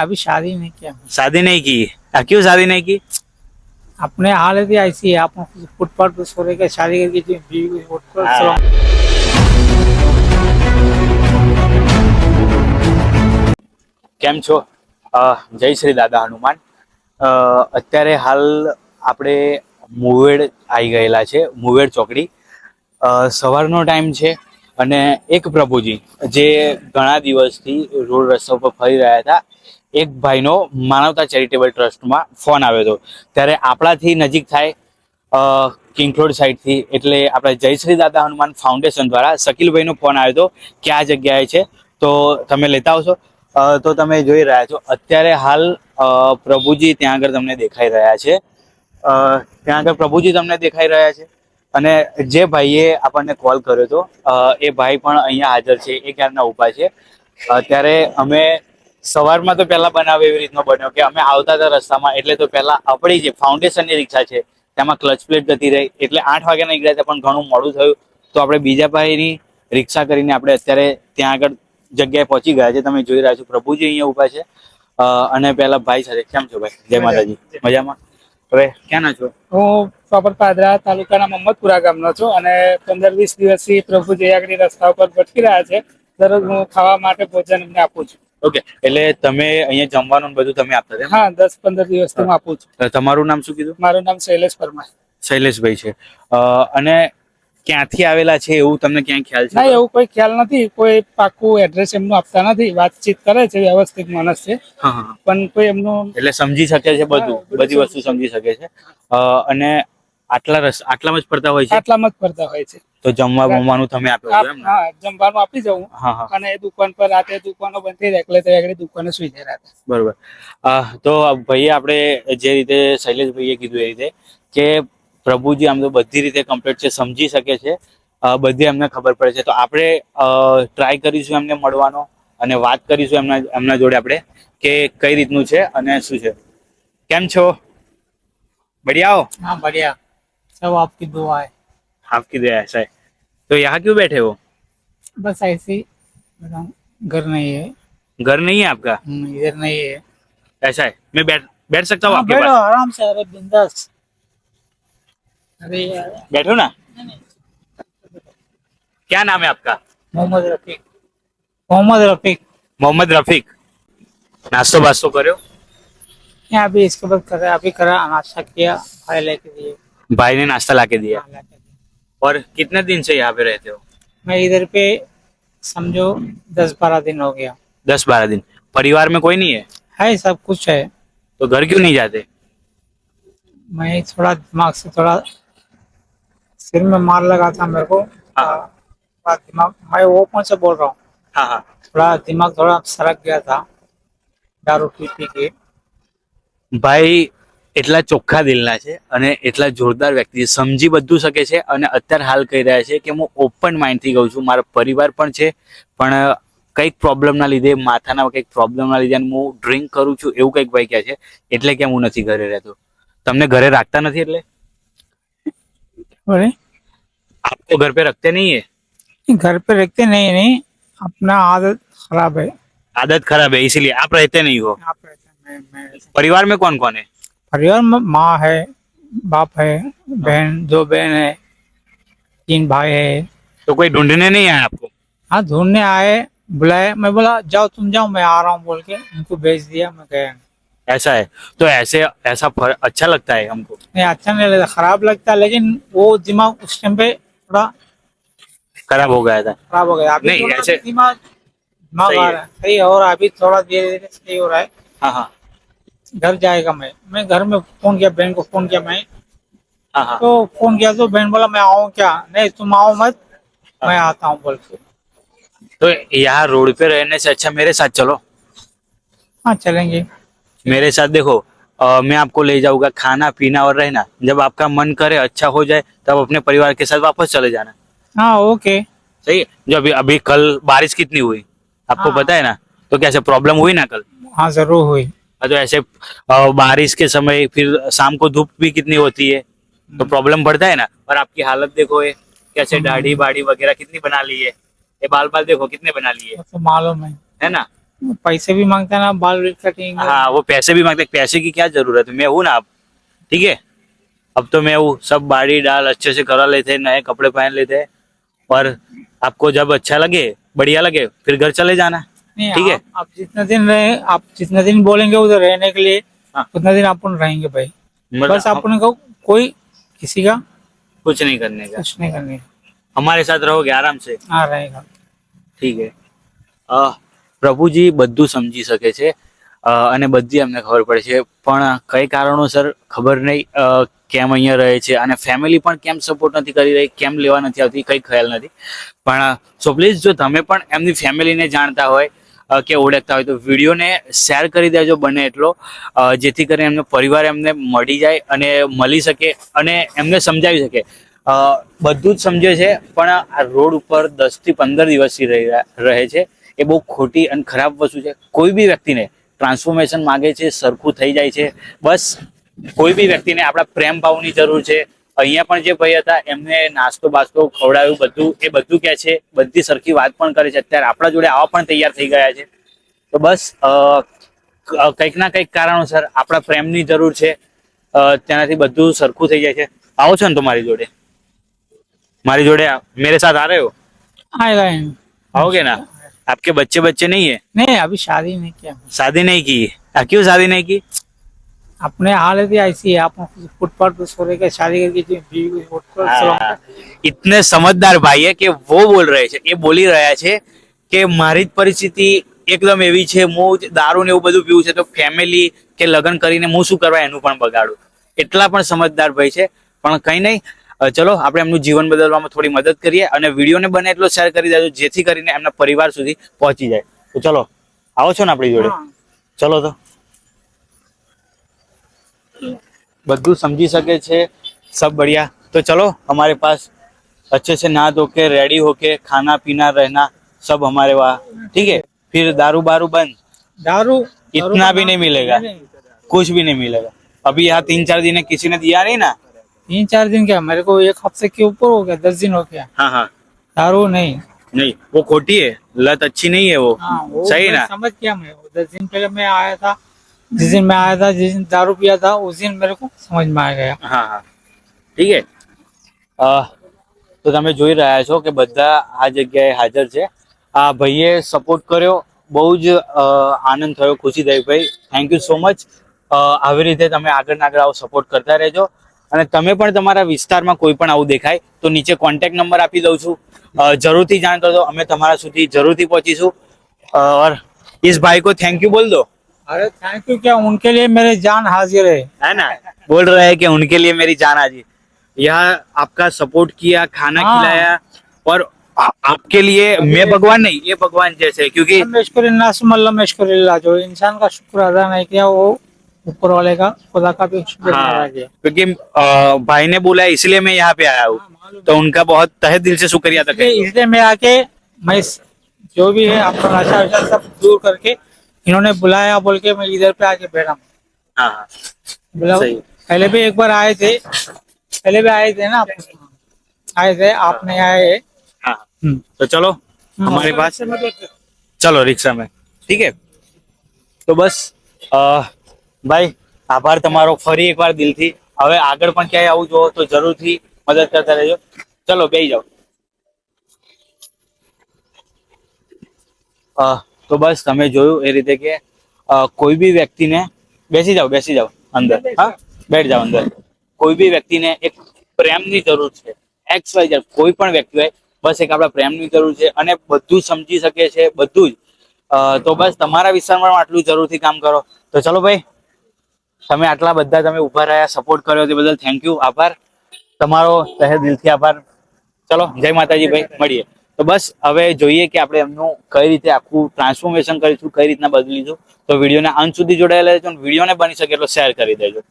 अभी शादी नहीं किया। शादी नहीं की? क्यों शादी नहीं की? अपने हालत ही ऐसी है, आप फुटपाथ पे सो रहे, शादी करके जो बीवी को फुटपाथ हाँ। सो। કેમ છો? જય શ્રી દાદા હનુમાન. અત્યારે હાલ આપણે મુવેડ આવી ગયેલા છે, મુવેડ ચોકડી. સવારનો ટાઈમ છે અને એક પ્રભુજી જે ઘણા દિવસથી રોડ રસ્તા ઉપર ફરી રહ્યા હતા, એક ભાઈનો માનવતા ચેરિટેબલ ટ્રસ્ટમાં ફોન આવ્યો હતો. ત્યારે આપણાથી નજીક થાય કિંગરોડ સાઈડથી, એટલે આપણે જય શ્રી દાદા હનુમાન ફાઉન્ડેશન દ્વારા શકીલભાઈનો ફોન આવ્યો હતો કે આ જગ્યાએ છે, તો તમે લેતા આવશો. તો તમે જોઈ રહ્યા છો અત્યારે હાલ પ્રભુજી ત્યાં આગળ તમને દેખાઈ રહ્યા છે. ત્યાં આગળ પ્રભુજી તમને દેખાઈ રહ્યા છે. અને જે ભાઈએ આપણને કોલ કર્યો હતો એ ભાઈ પણ અહીંયા હાજર છે, એ ક્યારના ઊભા છે. ત્યારે અમે સવારમાં તો પહેલા બનાવ એવી રીતનો બન્યો કે અમે આવતા હતા રસ્તામાં, એટલે તો પહેલા આપણી જે ફાઉન્ડેશનની રિક્ષા છે તેમાં ક્લચ પ્લેટ જતી રહી, એટલે 8 વાગ્યા નીકળ્યા હતા, પણ ઘણું મોડું થયું. તો આપણે બીજા ભાઈની રિક્ષા કરીને આપણે અત્યારે ત્યાં આગળ જગ્યાએ પહોંચી ગયા છે. તમે જોઈ રહ્યા છો પ્રભુજી અહીંયા ઊભા છે અને પહેલા ભાઈ સાથે. કેમ છો ભાઈ? જય માતાજી. મજામાં? હવે ક્યાંના છો? હું પ્રોપર પાદરા તાલુકાના મમ્મદપુરા ગામનો છું અને 15-20 દિવસથી પ્રભુજી આગળ રસ્તા ઉપર ભટકી રહ્યા છે. દરરોજ હું ખાવા માટે ભોજન એમને આપું છું. ઓકે, એટલે તમે અહીંયા જમવાનું ને બધું તમે આપતા હતા? હા, 10-15 દિવસથી હું આપું છું. તમારું નામ શું કીધું? મારું નામ શૈલેષ પરમાર. શૈલેષભાઈ છે. અને ક્યાંથી આવેલા છે એવું તમને ક્યાંય ખ્યાલ છે? ના, એવું કોઈ ખ્યાલ નથી. કોઈ પાકું એડ્રેસ એમનું આપતા નથી. વાતચીત કરે છે, વ્યવસ્થિત માણસ છે, પણ કોઈ એમનું એટલે સમજી શકે છે બધું, બધી વસ્તુ સમજી શકે છે. અને આટલામાં જ ફરતા હોય છે? આટલામાં જ ફરતા હોય છે. તો જમવા બમવાનું તમે આપો છો એમ ને? હા, જમવાનું આપી જવું. હા. અને એ દુકાન પર રાતે દુકાનો બંધ થઈ જાય એટલે તે આગળ દુકાને સુઈ જાય રાતે. બરોબર. તો ભાઈએ આપણે જે રીતે શૈલેષભાઈએ કીધું એ રીતે કે પ્રભુજી આમ તો બધી રીતે કમ્પ્લીટ છે, સમજી શકે છે, બધી એમને ખબર પડે છે. તો આપણે ટ્રાય કરીશું એમને મળવાનો અને વાત કરીશું એમના જોડે આપણે કે કઈ રીતનું છે અને શું છે. કેમ છો? બઢિયા હો? हाँ बढ़िया, सब आपकी दुआ है। आपकी दया ऐसा है. तो यहाँ क्यों बैठे हो? बस ऐसे ही, मतलब घर नहीं है। घर नहीं है आपका? इधर नहीं है। ऐसा है, मैं बैठ सकता हूँ हाँ, आपके बैठो पास? आराम से, अरे बिंदास। अरे यार, बैठो ना. क्या नाम है आपका? मोहम्मद रफीक। मोहम्मद रफीक। मोहम्मद रफीक. नाश्तो वास्तो करो? यहाँ अभी इसके बाद कर अभी करा, नाश्ता किया, भाई लेके दिए। भाई ने नाश्ता लाके दिया. हाँ, लाके दिए। और कितने दिन से यहाँ पे रहते हो? मैं इधर पे समझो 10-12 दिन हो गया। 10-12 दिन. परिवार में कोई नहीं है? है, सब कुछ है। तो घर क्यों नहीं जाते? मैं थोड़ा दिमाग से थोड़ा सिर में मार लगा था मेरे को। हाँ। थोड़ा दिमाग, मैं ओपन से बोल रहा हूँ, हाँ हाँ. थोड़ा दिमाग थोड़ा सरक गया था दारू पी पी के। ભાઈ એટલા ચોખ્ખા દિલના છે અને એટલા જોરદાર વ્યક્તિ છે, સમજી બધું શકે છે. અને અત્યારે હાલ કહી રહ્યા છે કે હું ઓપન માઇન્ડથી કહું છું, મારો પરિવાર પણ છે, પણ કંઈક પ્રોબ્લેમના લીધે, માથાના કંઈક પ્રોબ્લેમના લીધે હું ડ્રિંક કરું છું એવું કંઈક ભાઈ કહે છે, એટલે કેમ હું નથી ઘરે રહેતો. તમને ઘરે રાખતા નથી એટલે? बोले आप तो घर पे रखते नहीं है? घर पे रखते नहीं, अपना आदत खराब है। आदत खराब है इसलिए आप रहते नहीं हो. आप रहते हैं, मैं परिवार में कौन कौन है? परिवार में माँ है, बाप है, बहन, 2 बहन है, 3 भाई है। तो कोई ढूंढने नहीं आया आपको? हाँ, ढूंढने आए, बुलाए, मैं बोला जाओ तुम जाओ, मैं आ रहा हूँ बोल के उनको भेज दिया, मैं गया। ऐसा है. तो ऐसा अच्छा लगता है हमको? नहीं, अच्छा नहीं लगता, खराब लगता है, लेकिन वो दिमाग उस टाइम पे थोड़ा खराब हो गया था. खराब हो गया। अभी नहीं, थोड़ा ऐसे- दिमाग सही आ है। रहा है, सही है, और अभी थोड़ा धीरे धीरे सही हो रहा है। हाँ हाँ घर जाएगा। मैं घर में फोन किया, बहन को फोन किया मैं, हाँ हाँ. तो फोन किया तो बहन बोला मैं आऊँ क्या? नहीं तुम आओ मत, मैं आता हूँ बोल के। तो यहाँ रोड पे रहने से अच्छा मेरे साथ चलो. हाँ चलेंगे। मेरे साथ देखो, मैं आपको ले जाऊंगा, खाना पीना और रहना, जब आपका मन करे, अच्छा हो जाए, तब अपने परिवार के साथ वापस चले जाना. हाँ ओके। सही है. जो अभी कल बारिश कितनी हुई आपको हाँ। पता है ना, तो कैसे प्रॉब्लम हुई ना कल. हाँ जरूर हुई। तो ऐसे बारिश के समय फिर शाम को धूप भी कितनी होती है, तो प्रॉब्लम बढ़ता है ना. और आपकी हालत देखो, ये कैसे दाढ़ी बाड़ी वगैरह कितनी बना ली है, ये बाल देखो कितने बना लिए वो तो मालूम है ना. पैसे भी मांगता है ना, बाल भी कटिंग। हाँ वो पैसे भी मांगते, पैसे की क्या जरूरत है, मैं हूँ ना आप, ठीक है। अब तो मैं हूँ, सब बाड़ी डाल अच्छे से करा लेते हैं, नए कपड़े पहन लेते हैं, और आपको जब अच्छा लगे, बढ़िया लगे, फिर घर चले जाना, नहीं, ठीक है। आप जितने दिन रहे, आप जितने दिन बोलेंगे उधर रहने के लिए, हाँ। उतना दिन अपन रहेंगे भाई। मतलब बस अपन को कोई किसी का कुछ नहीं करने का, कुछ नहीं करने हमारे साथ रहोगे आराम से, आ रहेगा। ઠીક છે. પ્રભુજી બધું સમજી શકે છે, અને બધી અમને ખબર પડે છે, પણ કઈ કારણોસર ખબર નહીં કેમ અહીંયા રહે છે, અને ફેમિલી પણ કેમ સપોર્ટ નથી કરી રહી, કેમ લેવા નથી આવતી, કઈ ખ્યાલ નથી. પણ સો પ્લીઝ જો તમે પણ એમની ફેમિલીને જાણતા હોય કે ઓળખતા હોય તો વિડીયોને શેર કરી દેજો બને એટલો, જેથી કરીને એમનો પરિવાર એમને મળી જાય અને મળી શકે અને એમને સમજાવી શકે. બધું જ સમજે છે, પણ આ રોડ ઉપર 10 થી 15 દિવસથી રહે છે, એ બહુ ખોટી અને ખરાબ વસ્તુ છે. કોઈ બી વ્યક્તિને ટ્રાન્સફોર્મેશન માંગે છે, સરખું થઈ જાય છે. બસ કોઈ બી વ્યક્તિને આપણા પ્રેમ ભાવની જરૂર છે. અહીંયા પણ જે ભાઈ હતા એમને નાસ્તો બાસ્તો ખવડાવ્યું, બધું એ બધું કહે છે, બધી સરખી વાત પણ કરે છે. અત્યારે આપણા જોડે આવવા પણ તૈયાર થઈ ગયા છે. તો બસ કંઈક ના કંઈક કારણોસર આપણા પ્રેમની જરૂર છે, તેનાથી બધું સરખું થઈ જાય છે. આવો છો ને તમારી જોડે, મારી જોડे मेरे साथ आ रहे हो, आएगा। आओगे ना? आपके बच्चे बच्चे नहीं है? नहीं, अभी शादी नहीं किया। शादी नहीं की? क्यों शादी नहीं की? अपने हालत ही ऐसी है, आप फुटपाथ पे सो रहे, शादी करके जो बीवी को फुटपाथ हाँ, इतने समझदार भाई है कि वो बोल रहे છે, એ બોલી રહ્યા છે કે મારી જ પરિસ્થિતિ એકદમ એવી છે, હું દારૂ ને એવું બધું પીવું છે, તો ફેમિલી કે લગ્ન કરીને હું શું કરવા એનું પણ બગાડું. એટલા પણ સમજદાર ભાઈ છે. પણ કઈ નહીં, ચલો આપણે એમનું જીવન બદલવામાં થોડી મદદ કરીએ, અને વિડીયોને બને એટલો શેર કરી દેજો જેથી કરીને એમના પરિવાર સુધી પહોંચી જાય. તો ચલો, આવો છો ને આપણી જોડે? ચલો તો. બધું સમझी सके छे, सब बढ़िया. तो चलो हमारे पास अच्छे से नहा धो के रेडी होके खाना पीना रहना सब हमारे वहाँ, ठीक है. फिर दारू बारू बंद, दारू इतना भी नहीं मिलेगा, कुछ भी नहीं मिलेगा. अभी यहाँ 3-4 दिन किसी ने दिया नहीं ना. 3-4 दिन क्या, मेरे को 1 हफ्ते के ऊपर हो गया, 10 दिन हो गया। हाँ हाँ, दारू नहीं। नहीं वो खोटी है, लत अच्छी नहीं है वो. हाँ, वो सही मैं ना? समझ गया। मैं 10 दिन पहले मैं आया था, जिस दिन मैं आया था, जिस दिन दारू पिया था, उस दिन मेरे को समझ में आ गया। હા હા, ઠીક છે. તો તમે જોઈ રહ્યા છો કે બધા આ જગ્યાએ હાજર છે. આ ભાઈએ સપોર્ટ કર્યો, બહુ જ આનંદ થયો, ખુશી થઈ. ભાઈ થેન્ક યુ સો મચ. આવી રીતે તમે આગળ ને આગળ આવો સપોર્ટ કરતા રહેજો, અને તમે પણ તમારા વિસ્તારમાં કોઈ પણ આવું દેખાય તો નીચે કોન્ટેક્ટ નંબર આપી દઉં છું, જરૂરથી જાણ કરજો, અમે તમારા સુધી જરૂરથી પહોંચીશું. और इस भाई को थैंक यू बोल दो. अरे थैंक यू क्या, उनके लिए मेरे जान हाजिर है ना? बोल रहे हैं कि उनके लिए मेरी जान हाजिर. यहाँ आपका सपोर्ट किया, खाना हाँ. खिलाया, और आपके लिए मैं भगवान नहीं, ये भगवान जैसे, क्योंकि जो इंसान का शुक्र अदा नहीं किया, वो ऊपर वाले का, खुदा का भी शुक्र अदा किया। क्योंकि भाई ने बोला इसलिए मैं यहाँ पे आया हूँ, तो उनका बहुत तहे दिल से शुक्रिया अदा करता हूं. इसलिए मैं आके, मैं जो भी है अपना नशा वशा सब दूर करके, इन्होंने बुलाया बोल के मैं इधर पे आके बैठा हूँ। हाँ हाँ, बोला सही. पहले भी एक बार आए थे, ना, आए थे, आप नहीं आए। हाँ, तो चलो हमारे पास, चलो रिक्शा में, ठीक है. તો બસ ભાઈ આભાર તમારો ફરી એકવાર દિલથી. હવે આગળ પણ ક્યાંય આવું જો તો જરૂરથી મદદ કરતા રહેજો. ચલો બેસી જાઓ. તો બસ તમે જોયું એ રીતે કે કોઈ બી વ્યક્તિને, બેસી જાઓ અંદર, હા બેઠ જાઓ અંદર. કોઈ બી વ્યક્તિને એક પ્રેમની જરૂર છે, XYZ કોઈ પણ વ્યક્તિ હોય, બસ એક આપણા પ્રેમની જરૂર છે, અને બધું સમજી શકે છે, બધું જ. તો બસ તમારા વિસ્તારમાં આટલું જરૂરથી કામ કરો. તો ચલો ભાઈ, તમે આટલા બધા તમે ઉભા રહ્યા, સપોર્ટ કર્યો તે બદલ થેન્ક યુ, આભાર તમારો, તહે દિલથી આભાર. ચલો જય માતાજી ભાઈ, મળીએ. તો બસ હવે જોઈએ કે આપણે એમનું કઈ રીતે આખું ટ્રાન્સફોર્મેશન કરીશું, કઈ રીતના બદલીશું. તો વિડીયોના અંત સુધી જોડાયેલા રહેજો, વિડીયોને બની શકે એટલો શેર કરી દેજો.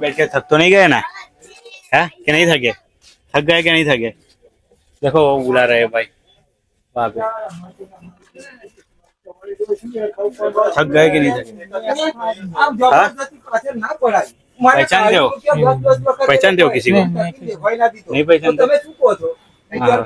बैठ के थक तो नहीं गए ना? है कि नहीं थके? थक गए कि नहीं थके? देखो वो बुला रहे हैं भाई वहाँ पे. थक गए कि नहीं थके? हाँ? पहचानते हो किसी को? नहीं पहचानते? हाँ।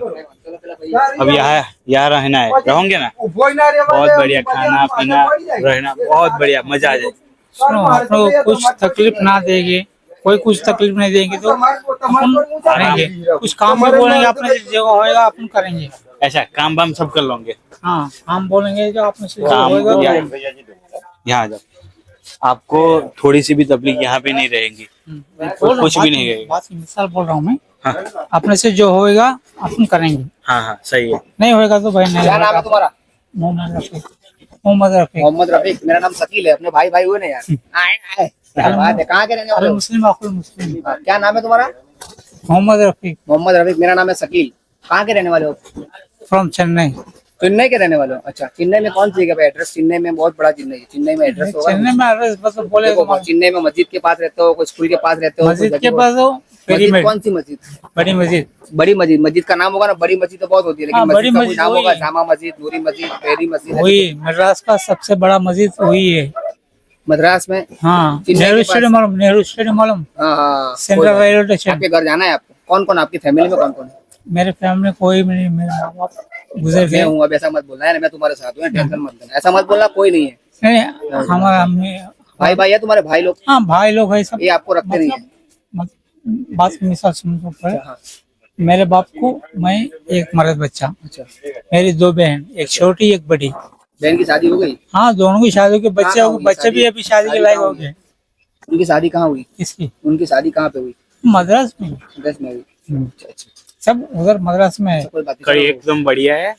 अब यहाँ रहना है, रहोगे ना? बहुत बढ़िया, खाना पीना रहना बहुत बढ़िया, मजा आ जाए। सुनो, आप लोग कुछ तकलीफ ना देंगे, कोई कुछ तकलीफ नहीं देंगे तो अपन करेंगे। कुछ काम में बोलेंगे, अपने से जो होएगा अपन करेंगे। ऐसा काम वाम सब कर लोगे? हाँ, हम बोलेंगे जो अपने से जो काम होएगा वो यहाँ करेंगे। यहाँ आ जाओ, आपको थोड़ी सी भी तकलीफ यहाँ पे नहीं रहेगी, कुछ भी नहीं रहेगा। बात की मिसाल बोल रहा हूँ मैं, हाँ अपने से जो होएगा अपन करेंगे, हाँ हाँ, सही है। नहीं होएगा तो भाई नहीं क्या नाम है तुम्हारा? मोहम्मद रफीक। मोहम्मद रफीक। मोहम्मद रफीक। मेरा नाम शकील है। अपने भाई भाई हुए ना यार। आए आए। क्या बात है? कहाँ के रहने वाले अरे हो? मुस्लिम अकुल मुस्लिम। क्या नाम है तुम्हारा? मोहम्मद रफीक मोहम्मद रफीक। मेरा नाम है शकील। कहाँ के रहने वाले हो? फ्रॉम चेन्नई। चेन्नई के रहने वाले हो? अच्छा, चेन्नई में कौन सी जगह पे एड्रेस? चेन्नई में बहुत बड़ा चेन्नई है। चेन्नई में एड्रेस होगा? चेन्नई में एड्रेस बस बोले देखो, चेन्नई में मस्जिद के पास रहते हो, कोई स्कूल के पास रहते हो, कोई मस्जिद जगह के हो? पास हो मस्जिद पिरामिड, कौन सी मस्जिद? बड़ी मस्जिद। बड़ी मस्जिद। मस्जिद का नाम होगा ना? बड़ी मस्जिद तो बहुत होती है, लेकिन हाँ, बड़ी मस्जिद का कोई मस्जिद नाम वही होगा? है। जामा मस्जिद, नूरी मस्जिद, पेरी मस्जिद। वही मद्रास का सबसे बड़ा मस्जिद वही है। मद्रास में? हाँ, चेन्नई नेहरू के पास? स्टेडियम मालूम? नेहरू स्टेडियम मालूम? हाँ हाँ। Central railway station. आपके घर जाना है आपको? कौन कौन आपकी फैमिली में कौन कौन है? मेरे फैमिली में कोई भी नहीं, मेरे माँ बाप गुजर मैं गए। हूँ। अब ऐसा मत बोलना है ना, मैं तुम्हारे साथ हूँ, टेंशन मत लेना। ऐसा मत बोलना, कोई नहीं है। नहीं, हमारा भाई भाई है तुम्हारे, भाई लोग? हाँ, भाई लोग है सब। ये आपको रखते नहीं है? मतलब बात की मिसाल समझो पड़े। हाँ। मेरे बाप को मैं एक मर्द बच्चा, अच्छा, मेरी दो बहन, एक छोटी एक बड़ी। बहन की शादी हो गई? हाँ, दोनों की शादी के बच्चे कहाँ हो हुई बच्चे शादी? भी अभी शादी के शादी लायक कहाँ हो हुई? गए। उनकी शादी कहाँ हुई? किसकी? उनकी शादी कहाँ पे हुई? मद्रास में। मद्रास में हुई? अच्छा अच्छा, सब उधर मद्रास में है। कोई बात नहीं, કઈ चलो। એકદમ बढ़िया है।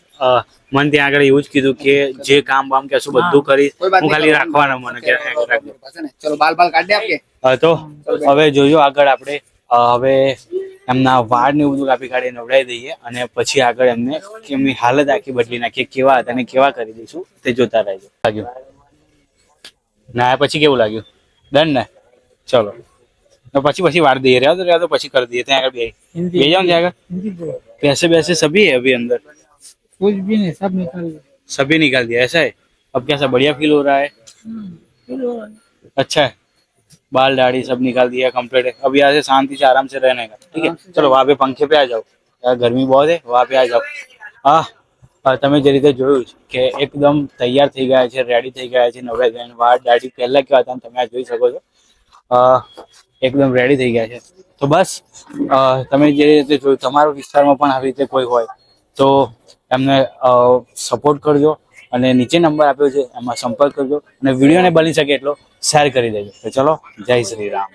મને ત્યાં આગળ એવું જ કીધું કે જે કામ બામ કહેશું બધું કરી, कोई बात હું नहीं, ખાલી चलो। રાખવાનો મને કે રાખજો। बस है ना? चलो, बाल बाल काट दे आपके। તો હવે જોજો આગળ આપણે હવે એમના વાળ ને એવું બધું કાપી કાઢી નવડાવી દઈએ અને પછી આગળ એમને એમની હાલત આખી બદલી નાખીએ, કેવા હતા અને કેવા કરી દઈશું તે જોતા રહેજો। લાગ્યું ના પછી કેવું લાગ્યું? ડન ને? ચલો तो પછી वार दिए रहा तो પછી कर दिए थे आगे बे जाओ जाएगा। हिंदी बोलो। पैसे वैसे सभी है अभी अंदर? कुछ भी नहीं, सब निकाल दिया। सभी निकाल दिया, ऐसा है? अब कैसा बढ़िया फील हो रहा है? अच्छा है, बाल दाढ़ी सब निकाल दिया, कंप्लीट है। अब यहाँ से शांति से आराम से रहने का, ठीक है? चलो वहाँ पे पंखे पे आ जाओ, यार गर्मी बहुत है, वहाँ पे आ जाओ। हाँ, તમે જે રીતે જોયું કે એકદમ તૈયાર થઈ ગયા છે, રેડી થઈ ગયા છે, નવરાઈ ગયા, વાળ દાઢી પહેલા કેવા હતા તમે આ જોઈ શકો છો, એકદમ રેડી થઈ ગયા છે। તો બસ તમે જે રીતે જોયું તમારા વિસ્તારમાં પણ આવી રીતે કોઈ હોય તો એમને સપોર્ટ કરજો અને નીચે નંબર આપ્યો છે એમાં સંપર્ક કરજો અને વિડીયોને બની શકે એટલો શેર કરી દેજો। તો ચલો, જય શ્રી રામ।